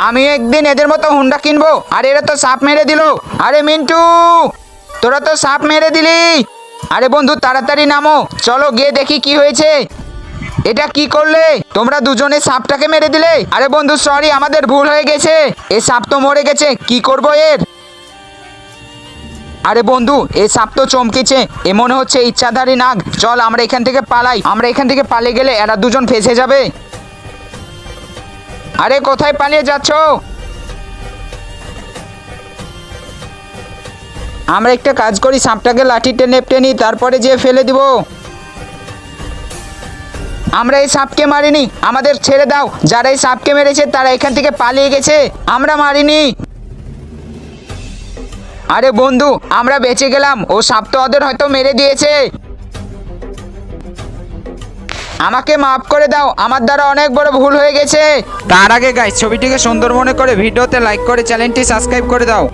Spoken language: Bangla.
আমি একদিন এদের মতো হুন্ডা কিনবো। আর এরা তো সাপ মেরে দিল। আরে মিন্টু, তোরা তো সাপ মেরে দিলি। আরে বন্ধু তাড়াতাড়ি নামো, চলো গিয়ে দেখি কি হয়েছে। এটা কি করলে তোমরা দুজনে সাপটাকে মেরে দিলে? আরে বন্ধু সরি, আমাদের ভুল হয়ে গেছে। এই সাপ তো মরে গেছে, কি করব এর? আরে বন্ধু এই সাপ তো চমকেছে, এ মনে হচ্ছে ইচ্ছাধারী নাগ। চল আমরা এখান থেকে পালাই, আমরা এখান থেকে পালিয়ে গেলে এরা দুজন ফেঁসে যাবে। আরে কোথায় পালিয়ে যাচ্ছ? আমরা একটা কাজ করি, সাপটাকে লাঠি টেনে টেনি তারপরে যেয়ে ফেলে দিব। আমরা এই সাপকে মারিনি, আমাদের ছেড়ে দাও। যারা এই সাপকে মেরেছে তারা এখান থেকে পালিয়ে গেছে, আমরা মারিনি। আরে বন্ধু আমরা বেঁচে গেলাম, ও সাপ তো ওদের হয়তো মেরে দিয়েছে। আমাকে মাফ করে দাও, আমার দ্বারা অনেক বড় ভুল হয়ে গেছে। তার আগে গাইস ছবিটিকে সুন্দর মনে করে ভিডিওতে লাইক করে চ্যানেলটি সাবস্ক্রাইব করে দাও।